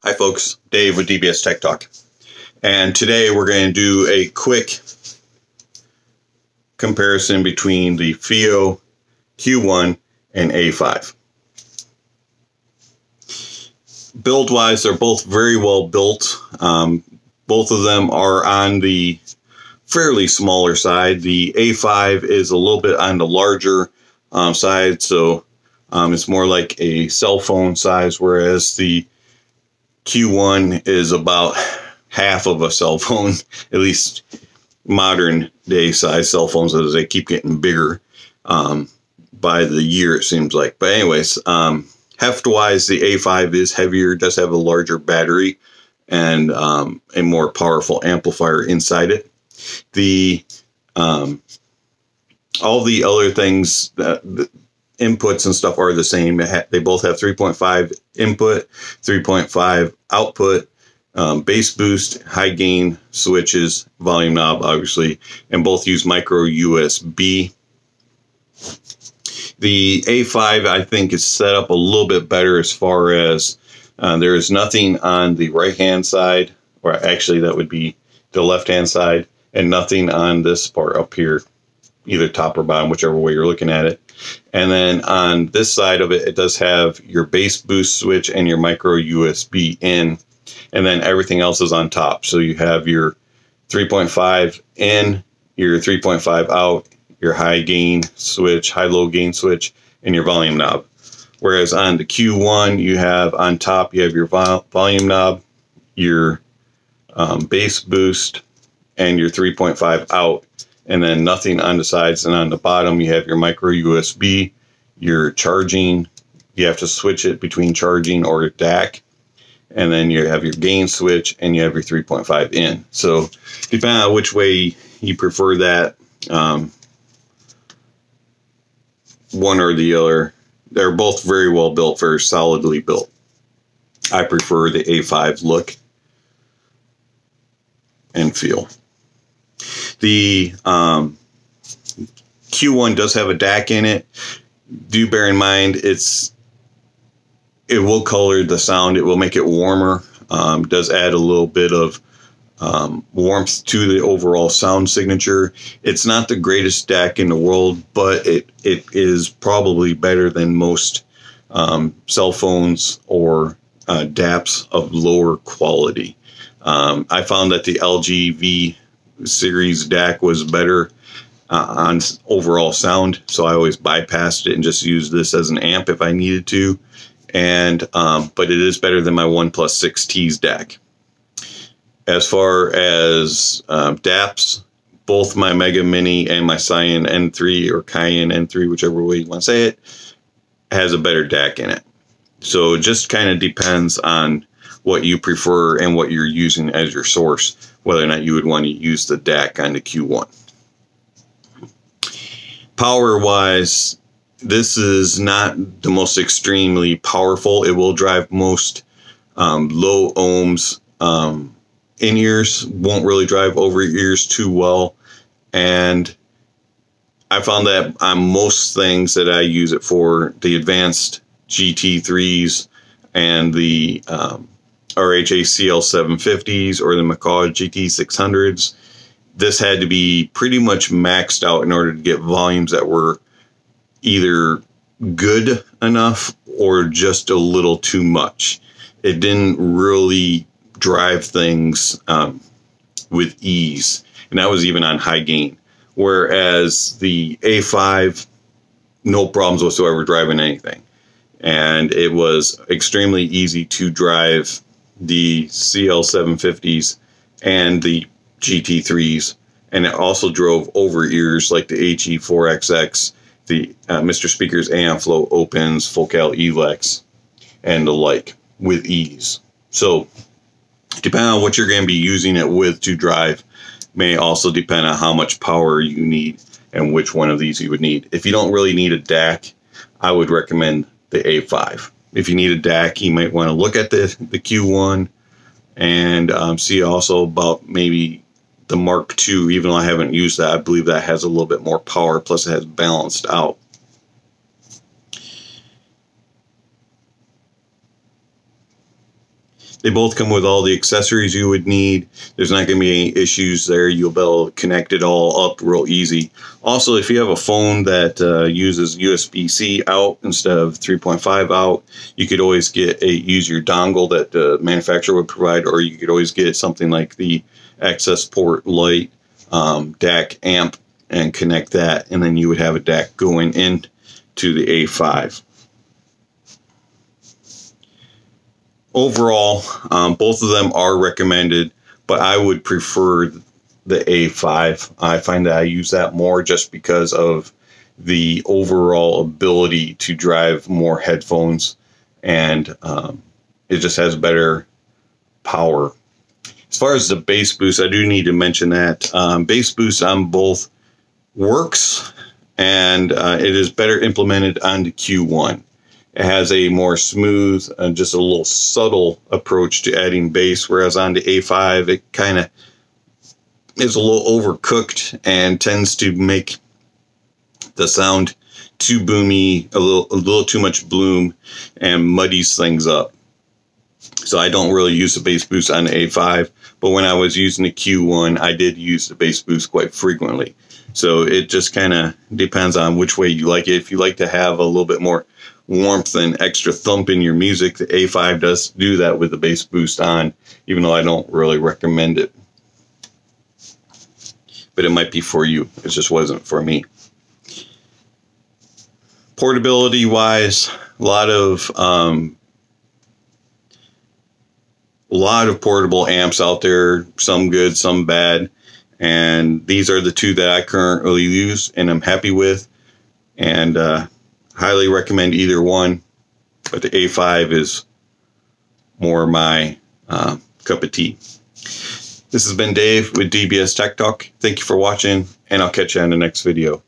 Hi folks, Dave with DBS Tech Talk, and today we're going to do a quick comparison between the Fiio Q1 and A5. Build-wise, they're both very well built. Both of them are on the fairly smaller side. The A5 is a little bit on the larger side, so it's more like a cell phone size, whereas the Q1 is about half of a cell phone, at least modern day size cell phones, as they keep getting bigger by the year, it seems like. But anyways, heft wise, the A5 is heavier, does have a larger battery and a more powerful amplifier inside it. The all the other things, the inputs and stuff are the same. They both have 3.5 input, 3.5 output, bass boost, high gain switches, volume knob, obviously, and both use micro USB. The A5, I think, is set up a little bit better as far as there is nothing on the right-hand side, or actually that would be the left-hand side, and nothing on this part up here, either top or bottom, whichever way you're looking at it. And then on this side of it, it does have your bass boost switch and your micro USB in, and then everything else is on top. So you have your 3.5 in, your 3.5 out, your high gain switch, high-low gain switch, and your volume knob. Whereas on the Q1, you have on top, you have your volume knob, your bass boost, and your 3.5 out, and then nothing on the sides. And on the bottom, you have your micro USB, your charging. You have to switch it between charging or DAC. And then you have your gain switch, and you have your 3.5 in. So depending on which way you prefer that, one or the other, they're both very well built, very solidly built. I prefer the A5 look and feel. The Q1 does have a DAC in it. Do bear in mind it will color the sound. It will make it warmer. Does add a little bit of warmth to the overall sound signature. It's not the greatest DAC in the world, but it is probably better than most cell phones or DAPs of lower quality. I found that the LG V series DAC was better on overall sound, so I always bypassed it and just used this as an amp if I needed to. And but it is better than my OnePlus 6T's DAC. As far as DAPs, both my Mega Mini and my Cyan N3 or Cayenne N3, whichever way you want to say it, has a better DAC in it. So it just kind of depends on what you prefer and what you're using as your source, whether or not you would want to use the DAC on the Q1. Power-wise, this is not the most extremely powerful. It will drive most low ohms in-ears, won't really drive over-ears too well. And I found that on most things that I use it for, the advanced GT3s and the RHA CL750s or the Macaw GT600s, this had to be pretty much maxed out in order to get volumes that were either good enough or just a little too much. It didn't really drive things with ease, and that was even on high gain. Whereas the A5, no problems whatsoever driving anything. And it was extremely easy to drive the CL750s and the GT3s, and it also drove over ears like the HE4XX, the Mr. Speaker's Amflow Opens, Focal Elex, and the like with ease. So depending on what you're going to be using it with to drive may also depend on how much power you need and which one of these you would need. If you don't really need a DAC, I would recommend the A5. If you need a DAC, you might want to look at the Q1 and see also about maybe the Mark II. Even though I haven't used that, I believe that has a little bit more power, plus it has balanced out. They both come with all the accessories you would need. There's not going to be any issues there. You'll be able to connect it all up real easy. Also, if you have a phone that uses USB-C out instead of 3.5 out, you could always use your dongle that the manufacturer would provide, or you could always get something like the access port light DAC amp and connect that, and then you would have a DAC going in to the A5. Overall, both of them are recommended, but I would prefer the A5. I find that I use that more just because of the overall ability to drive more headphones, and it just has better power. As far as the bass boost, I do need to mention that bass boost on both works, and it is better implemented on the Q1. It has a more smooth and just a little subtle approach to adding bass, whereas on the A5 it kind of is a little overcooked and tends to make the sound too boomy, a little too much bloom, and muddies things up. So I don't really use the bass boost on the A5, but when I was using the Q1, I did use the bass boost quite frequently. So it just kind of depends on which way you like it. If you like to have a little bit more warmth and extra thump in your music, the A5 does do that with the bass boost on, even though I don't really recommend it. But it might be for you. It just wasn't for me. Portability wise, a lot of portable amps out there, some good, some bad, and these are the two that I currently use and I'm happy with, and highly recommend either one, but the A5 is more my cup of tea. This has been Dave with DBS Tech Talk. Thank you for watching, and I'll catch you on the next video.